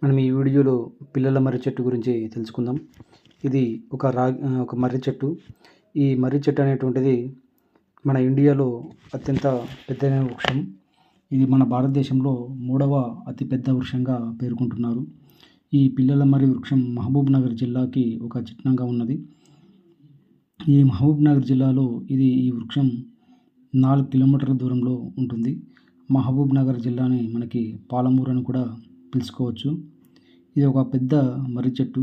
మనం ఈ వీడియోలో పిల్లల మర్రి చెట్టు గురించి తెలుసుకుందాం. ఇది ఒక మర్రి చెట్టు. ఈ మర్రి చెట్టు అనేటువంటిది మన ఇండియాలో అత్యంత పెద్దదైన వృక్షం. ఇది మన భారతదేశంలో 3వ అతిపెద్ద వృక్షంగా పేర్కొంటున్నారు. ఈ పిల్లల మర్రి వృక్షం మహబూబ్‌నగర్ జిల్లాకి ఒక చిహ్నంగా ఉన్నది. ఈ మహబూబ్‌నగర్ జిల్లాలో ఈ వృక్షం 4 కిలోమీటర్ల దూరంలో ఉంటుంది. మహబూబ్‌నగర్ జిల్లాని మనకి పాలమూరు అని కూడా పిలుచుకోవచ్చు. ఇది ఒక పెద్ద మర్రి చెట్టు.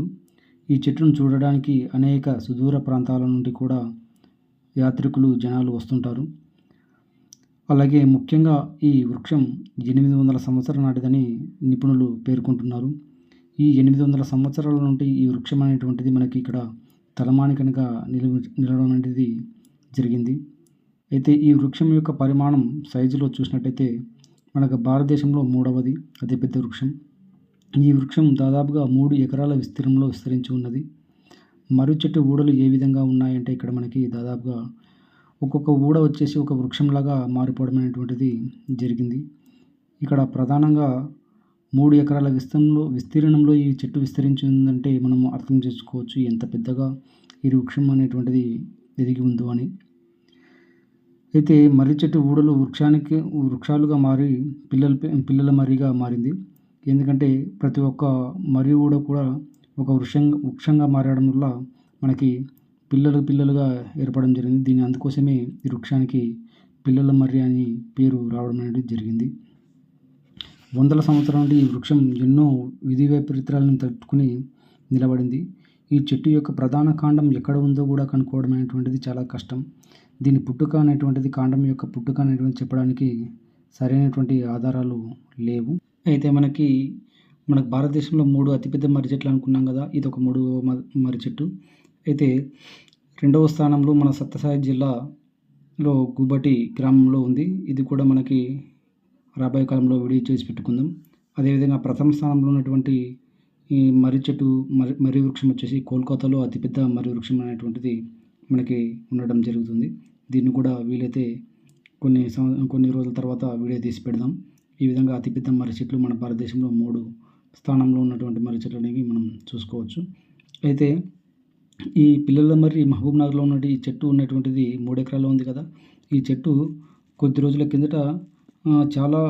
ఈ చెట్టును చూడడానికి అనేక సుదూర ప్రాంతాల నుండి కూడా జనాలు వస్తుంటారు. అలాగే ముఖ్యంగా ఈ వృక్షం 800 సంవత్సరాల నాటిదని నిపుణులు పేర్కొంటున్నారు. ఈ 800 సంవత్సరాల నుండి ఈ వృక్షం అనేటువంటిది మనకి ఇక్కడ తలమానికంగా నిలవడం అనేది జరిగింది. అయితే ఈ వృక్షం యొక్క పరిమాణం సైజులో చూసినట్టయితే మనకు భారతదేశంలో 3వది అతిపెద్ద వృక్షం. ఈ వృక్షం దాదాపుగా 3 ఎకరాల విస్తీర్ణంలో విస్తరించి ఉన్నది. మర్రి చెట్టు ఊడలు ఏ విధంగా ఉన్నాయంటే ఇక్కడ మనకి దాదాపుగా ఒక్కొక్క ఊడ వచ్చేసి ఒక వృక్షంలాగా మారిపోవడం అనేటువంటిది జరిగింది. ఇక్కడ ప్రధానంగా 3 ఎకరాల విస్తీర్ణంలో ఈ చెట్టు విస్తరించి ఉందంటే మనము అర్థం చేసుకోవచ్చు ఎంత పెద్దగా ఈ వృక్షం అనేటువంటిది ఎదిగి ఉందో అని. అయితే మర్రి చెట్టు ఊడలు వృక్షాలుగా మారి పిల్లల మర్రిగా మారింది. ఎందుకంటే ప్రతి ఒక్క మర్రి ఊడ కూడా ఒక వృక్షంగా మారడం వల్ల మనకి పిల్లలుగా ఏర్పడడం జరిగింది. అందుకోసమే ఈ వృక్షానికి పిల్లల మర్రి అని పేరు రావడం అనేది జరిగింది. వందల సంవత్సరాల నుండి ఈ వృక్షం ఎన్నో విధి వైపరీత్యాలను తట్టుకుని నిలబడింది. ఈ చెట్టు యొక్క ప్రధాన కాండం ఎక్కడ ఉందో కూడా కనుక్కోవడం అనేటువంటిది చాలా కష్టం. దీని పుట్టుక అనేటువంటిది కాండం యొక్క పుట్టుక అనేటువంటిది చెప్పడానికి సరైనటువంటి ఆధారాలు లేవు. అయితే మనకు భారతదేశంలో 3 అతిపెద్ద మర్రి చెట్లు అనుకున్నాం కదా! ఇది ఒక 3వ మర్రి చెట్టు. అయితే 2వ స్థానంలో మన సత్యసాయి జిల్లాలో గుబ్బటి గ్రామంలో ఉంది. ఇది కూడా మనకి రాబోయే కాలంలో వీడియో చేసి పెట్టుకుందాం. అదేవిధంగా ప్రథమ స్థానంలో ఉన్నటువంటి ఈ మర్రి వృక్షం వచ్చేసి కోల్కతాలో అతిపెద్ద మర్రి వృక్షం అనేటువంటిది మనకి ఉండడం జరుగుతుంది. దీన్ని కూడా వీలైతే కొన్ని రోజుల తర్వాత వీడియో తీసి పెడదాం. ఈ విధంగా అతిపెద్ద మర్రి చెట్లు మన భారతదేశంలో 3 స్థానంలో ఉన్నటువంటి మర్రి చెట్లు అనేవి మనం చూసుకోవచ్చు. అయితే ఈ పిల్లల మర్రి మహబూబ్‌నగర్‌లో ఈ చెట్టు ఉన్నటువంటిది 3 ఎకరాల్లో ఉంది కదా! ఈ చెట్టు కొద్ది రోజుల కిందట చాలా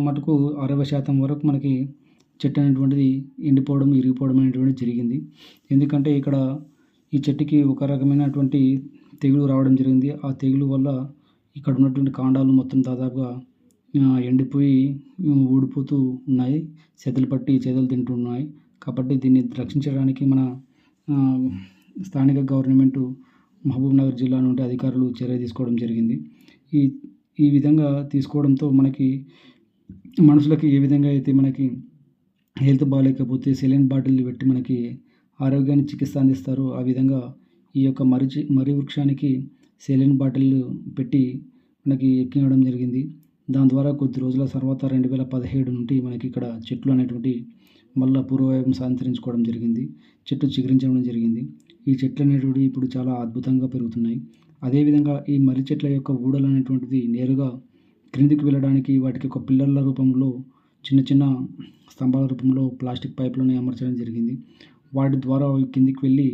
మటుకు 60% వరకు మనకి చెట్టు అనేటువంటిది ఎండిపోవడం, ఇరిగిపోవడం అనేటువంటిది జరిగింది. ఎందుకంటే ఇక్కడ ఈ చెట్టుకి ఒక రకమైనటువంటి తెగులు రావడం జరిగింది. ఆ తెగులు వల్ల ఇక్కడ ఉన్నటువంటి కాండాలు మొత్తం దాదాపుగా ఎండిపోయి ఊడిపోతూ ఉన్నాయి. చెదలు తింటున్నాయి. కాబట్టి దీన్ని రక్షించడానికి మన స్థానిక గవర్నమెంటు మహబూబ్‌నగర్ జిల్లా నుండి అధికారులు చర్య తీసుకోవడం జరిగింది. ఈ విధంగా తీసుకోవడంతో మనకి మనుషులకి ఏ విధంగా అయితే మనకి హెల్త్ బాలేకపోతే సెలైన్ బాటిల్‌లు పెట్టి మనకి ఆరోగ్యాన్ని చికిత్స అందిస్తారో ఆ విధంగా ఈ యొక్క మర్రి వృక్షానికి సెలైన్ బాటిల్‌లు పెట్టి మనకి ఎక్కించడం జరిగింది. దాని ద్వారా కొద్ది రోజుల తర్వాత 2017 నుండి మనకి ఇక్కడ చెట్లు అనేటువంటివి మళ్ళా పూర్వవైభవం సాంతరించుకోవడం జరిగింది. చెట్టు చిగురించడం జరిగింది. ఈ చెట్లు అనేటువంటివి ఇప్పుడు చాలా అద్భుతంగా పెరుగుతున్నాయి. అదేవిధంగా ఈ మర్రి చెట్ల యొక్క ఊడలు అనేటువంటిది నేరుగా క్రిందికి వెళ్ళడానికి వాటికి ఒక పిల్లర్ల రూపంలో చిన్న స్తంభాల రూపంలో ప్లాస్టిక్ పైపులను అమర్చడం జరిగింది. వాటి ద్వారా అవి కిందికి వెళ్ళి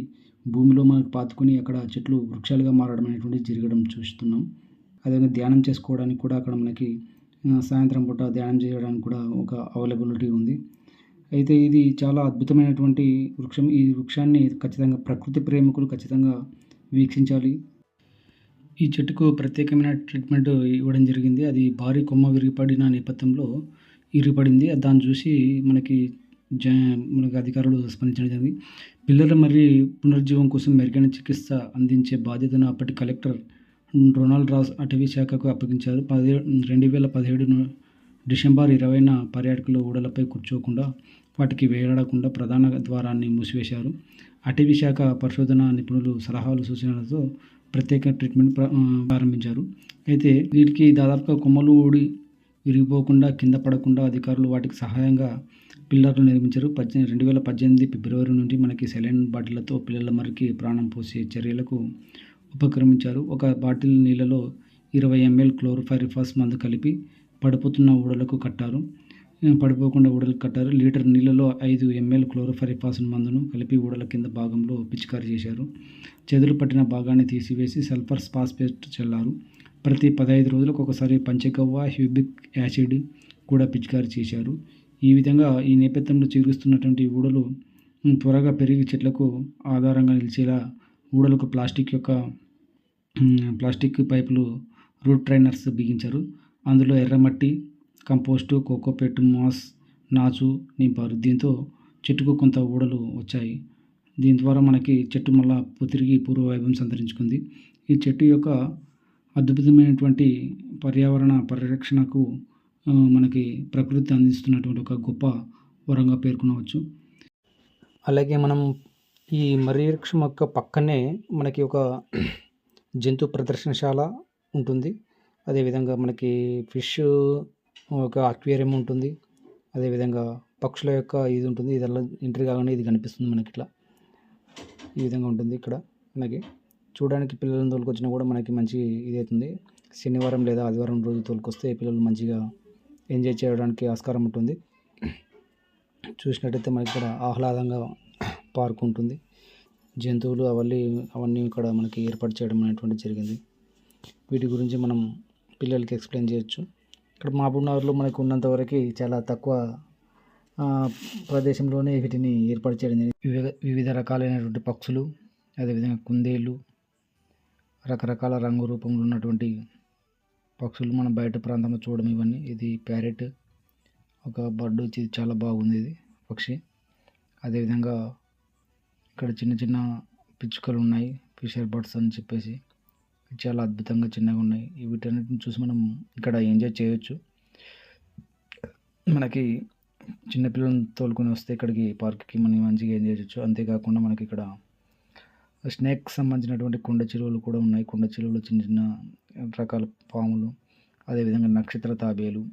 భూమిలో మనకు పాతుకొని అక్కడ చెట్లు వృక్షాలుగా మారడం అనేటువంటిది జరగడం చూస్తున్నాం. అదేవిధంగా ధ్యానం చేసుకోవడానికి కూడా అక్కడ మనకి సాయంత్రం పూట ధ్యానం చేయడానికి కూడా ఒక అవైలబిలిటీ ఉంది. అయితే ఇది చాలా అద్భుతమైనటువంటి వృక్షం. ఈ వృక్షాన్ని ఖచ్చితంగా ప్రకృతి ప్రేమికులు ఖచ్చితంగా వీక్షించాలి. ఈ చెట్టుకు ప్రత్యేకమైన ట్రీట్మెంట్ ఇవ్వడం జరిగింది. అది భారీ కొమ్మ విరిగిపడిన నేపథ్యంలో ఇరిగిపడింది. దాన్ని చూసి మనకి అధికారులు స్పందించడం జరిగింది. పిల్లల మర్రి పునరుజ్జీవం కోసం మెరుగైన చికిత్స అందించే బాధ్యతను అప్పటి కలెక్టర్ రొనాల్డ్ రాస్ అటవీ శాఖకు అప్పగించారు. 2017 డిసెంబర్ 20న పర్యాటకులు ఊడలపై కూర్చోకుండా వాటికి వేలాడకుండా ప్రధాన ద్వారాన్ని మూసివేశారు. అటవీ శాఖ పరిశోధన నిపుణులు సలహాలు సూచనలతో ప్రత్యేక ట్రీట్మెంట్ ప్రారంభించారు. అయితే వీటికి దాదాపుగా కొమ్మలు ఊడి విరిగిపోకుండా కింద పడకుండా అధికారులు వాటికి సహాయంగా పిల్లర్లు నిర్మించారు. 2018 ఫిబ్రవరి నుండి మనకి సెలైన్ బాటిళ్లతో పిల్లల మర్రికి ప్రాణం పోసే చర్యలకు ఉపక్రమించారు. ఒక బాటిల్ నీళ్ళలో 20 ml క్లోరోపైరిఫాస్ మందు కలిపి పడిపోతున్న ఊడలకు కట్టారు. పడిపోకుండా ఊడలకు కట్టారు. లీటర్ నీళ్ళలో 5 ml క్లోరోఫైరిఫాస్ మందును కలిపి ఊడల కింద భాగంలో పిచికారీ చేశారు. చెదలు పట్టిన భాగాన్ని తీసివేసి సల్ఫర్ ఫాస్ఫేట్ చల్లారు. ప్రతి 15 రోజులకు ఒకసారి పంచగవ్వ, హ్యూమిక్ యాసిడ్ కూడా పిచికారీ చేశారు. ఈ విధంగా ఈ నేపథ్యంలో చిగురిస్తున్నటువంటి ఊడలు త్వరగా పెరిగి చెట్లకు ఆధారంగా నిలిచేలా ఊడలకు ప్లాస్టిక్ పైపులు రూట్ ట్రైనర్స్ బిగించారు. అందులో ఎర్రమట్టి, కంపోస్టు, కోకోపెట్ మాస్, నాచు నింపారు. దీంతో చెట్టుకు కొంత ఊడలు వచ్చాయి. దీని ద్వారా మనకి చెట్టు మళ్ళా తిరిగి పూర్వవైభవం సంతరించుకుంది. ఈ చెట్టు యొక్క అద్భుతమైనటువంటి పర్యావరణ పరిరక్షణకు మనకి ప్రకృతి అందిస్తున్నటువంటి ఒక గొప్ప వరంగా పేర్కొనవచ్చు. అలాగే మనం ఈ మర్రి వృక్షం యొక్క పక్కనే మనకి ఒక జంతు ప్రదర్శనశాల ఉంటుంది. అదేవిధంగా మనకి ఫిష్ ఒక అక్వేరియం ఉంటుంది. అదేవిధంగా పక్షుల యొక్క ఇది ఉంటుంది. ఇదల్లా ఎంట్రీ కాగానే ఇది కనిపిస్తుంది మనకి ఇట్లా. ఈ విధంగా ఉంటుంది ఇక్కడ. మనకి చూడడానికి పిల్లలను తోలుకొచ్చినా కూడా మనకి మంచి ఇది అవుతుంది. శనివారం లేదా ఆదివారం రోజు తోలుకొస్తే పిల్లలు మంచిగా ఎంజాయ్ చేయడానికి ఆస్కారం ఉంటుంది. చూసినట్టయితే మనకి ఇక్కడ ఆహ్లాదంగా పార్క్ ఉంటుంది. జంతువులు అవన్నీ ఇక్కడ మనకి ఏర్పాటు చేయడం అనేటువంటి జరిగింది. వీటి గురించి మనం పిల్లలకి ఎక్స్ప్లెయిన్ చేయొచ్చు. ఇక్కడ మహబూబ్‌నగర్‌లో మనకు ఉన్నంతవరకు చాలా తక్కువ ప్రదేశంలోనే వీటిని ఏర్పాటు చేయడం జరిగింది. వివిధ రకాలైనటువంటి పక్షులు, అదేవిధంగా కుందేళ్ళు, రకరకాల రంగు రూపంలో ఉన్నటువంటి పక్షులు మనం బయట ప్రాంతంలో చూడడం ఇవన్నీ. ఇది ప్యారెట్, ఒక బర్డ్ వచ్చి చాలా బాగుంది ఇది పక్షి. అదేవిధంగా ఇక్కడ చిన్న చిన్న పిచ్చుకలు ఉన్నాయి, ఫిషర్ బర్డ్స్ అని చెప్పేసి చాలా అద్భుతంగా చిన్నగా ఉన్నాయి. వీటన్నిటిని చూసి మనం ఇక్కడ ఎంజాయ్ చేయొచ్చు. మనకి చిన్నపిల్లలను తోలుకొని వస్తే ఇక్కడికి పార్క్కి మనం మంచిగా ఎంజాయ్ చేయొచ్చు. అంతేకాకుండా మనకి ఇక్కడ స్నేక్కి సంబంధించినటువంటి కొండ చిలువలు కూడా ఉన్నాయి. కొండ చిలువలు చిన్న చిన్న రకాల పాములు, అదేవిధంగా నక్షత్ర తాబేలు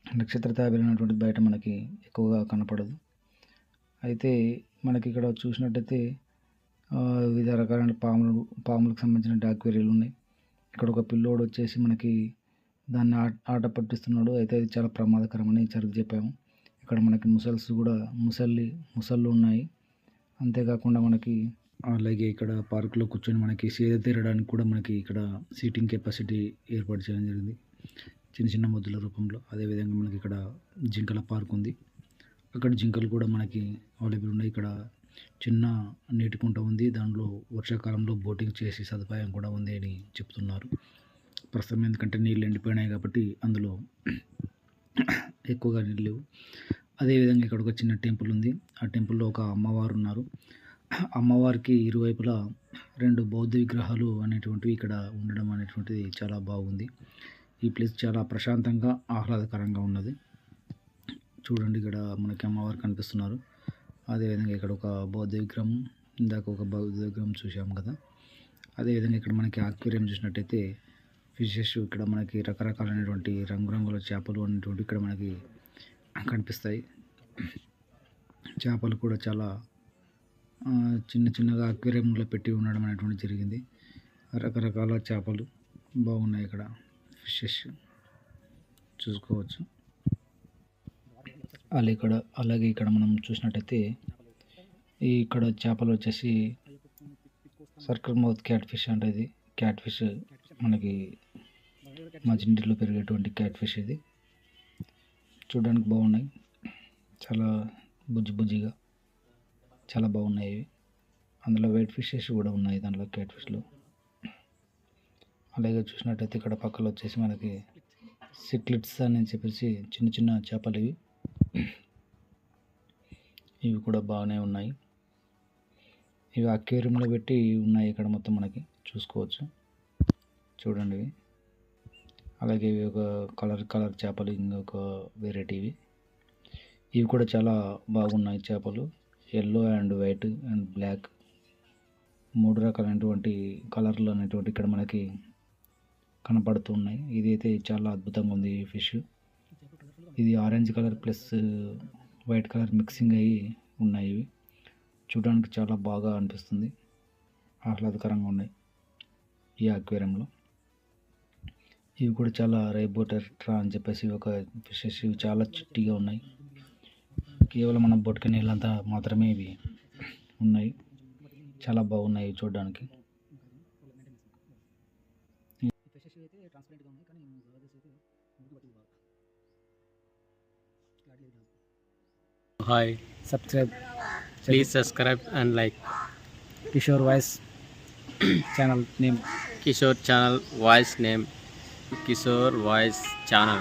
అనేటువంటిది బయట మనకి ఎక్కువగా కనపడదు. అయితే మనకి ఇక్కడ చూసినట్టయితే వివిధ రకాలైన పాములకు సంబంధించిన అక్వేరియాలు ఉన్నాయి. ఇక్కడ ఒక పిల్లోడు వచ్చేసి మనకి దాన్ని ఆట పట్టిస్తున్నాడు. అయితే అది చాలా ప్రమాదకరమని సరిగ్గా చెప్పాము. ఇక్కడ మనకి ముసళ్ళు ఉన్నాయి. అంతేకాకుండా మనకి అలాగే ఇక్కడ పార్కులో కూర్చొని మనకి సేద తీరడానికి కూడా మనకి ఇక్కడ సీటింగ్ కెపాసిటీ ఏర్పాటు చేయడం జరిగింది చిన్న చిన్న మొద్దుల రూపంలో. అదేవిధంగా మనకి ఇక్కడ జింకల పార్క్ ఉంది. అక్కడ జింకలు కూడా మనకి అవైలబుల్ ఉన్నాయి. ఇక్కడ చిన్న నీటి కుంట ఉంది. దానిలో వర్షాకాలంలో బోటింగ్ చేసే సదుపాయం కూడా ఉంది అని చెప్తున్నారు. ప్రస్తుతం ఎందుకంటే నీళ్ళు ఎండిపోయినాయి కాబట్టి అందులో ఎక్కువగా నీళ్ళు లేవు. అదేవిధంగా ఇక్కడ ఒక చిన్న టెంపుల్ ఉంది. ఆ టెంపుల్లో ఒక అమ్మవారు ఉన్నారు. అమ్మవారికి ఇరువైపులా 2 బౌద్ధ విగ్రహాలు అనేటువంటివి ఇక్కడ ఉండడం అనేటువంటిది చాలా బాగుంది. ఈ ప్లేస్ చాలా ప్రశాంతంగా ఆహ్లాదకరంగా ఉన్నది. చూడండి ఇక్కడ మనకి అమ్మవారు కనిపిస్తున్నారు. అదేవిధంగా ఇక్కడ ఒక బౌద్ధ విగ్రహం, ఇందాక ఒక బౌద్ధ విగ్రహం చూసాం కదా. అదేవిధంగా ఇక్కడ మనకి అక్వేరియం చూసినట్టయితే ఫిషెస్, ఇక్కడ మనకి రకరకాలైనటువంటి రంగురంగుల చేపలు అనేటువంటి ఇక్కడ మనకి కనిపిస్తాయి. చేపలు కూడా చాలా చిన్నగా అక్వేరియంలో పెట్టి ఉండడం అనేటువంటి జరిగింది. రకరకాల చేపలు బాగున్నాయి. ఇక్కడ ఫిషెస్ చూసుకోవచ్చు. అలాగే ఇక్కడ మనం చూసినట్టయితే ఇక్కడ చేపలు వచ్చేసి సర్కిల్ మౌత్ క్యాట్ ఫిష్ అంటే ఇది క్యాట్ ఫిష్, మనకి మంచినీటిలో పెరిగేటువంటి క్యాట్ ఫిష్. ఇది చూడడానికి బాగున్నాయి, చాలా బుజ్జిగా చాలా బాగున్నాయి ఇవి. అందులో వైట్ ఫిషెస్ కూడా ఉన్నాయి దాంట్లో క్యాట్ ఫిష్లో. అలాగే చూసినట్టయితే ఇక్కడ పక్కలో వచ్చేసి మనకి సిక్లిట్స్ అని చెప్పేసి చిన్న చేపలు ఇవి కూడా బాగానే ఉన్నాయి. ఇవి అక్వేరియంలో పెట్టి ఉన్నాయి ఇక్కడ మొత్తం మనకి చూసుకోవచ్చు. చూడండి ఇవి. అలాగే ఇవి ఒక కలర్ చేపలు, ఇంకొక వెరైటీవి. ఇవి కూడా చాలా బాగున్నాయి చేపలు. Yellow and white and black 3 రకాలైనటువంటి కలర్లు అనేటువంటి ఇక్కడ మనకి కనపడుతున్నాయి. ఇదైతే చాలా అద్భుతంగా ఉంది ఈ ఫిష్. ఇది orange colour plus white colour mixing అయ్యి ఉన్నాయి. ఇవి చూడడానికి చాలా బాగా అనిపిస్తుంది, ఆహ్లాదకరంగా ఉన్నాయి ఈ అక్వేరియంలో. ఇవి కూడా చాలా రైబోటెట్రా అని చెప్పేసి ఒక ఫిషెస్. ఇవి చాలా చిట్టిగా ఉన్నాయి. కేవలం మన బొటక నీళ్ళంతా మాత్రమే ఇవి ఉన్నాయి. చాలా బాగున్నాయి చూడడానికి. Hi, subscribe please subscribe and like Kishore voice channel name. Kishore channel voice name Kishore voice channel.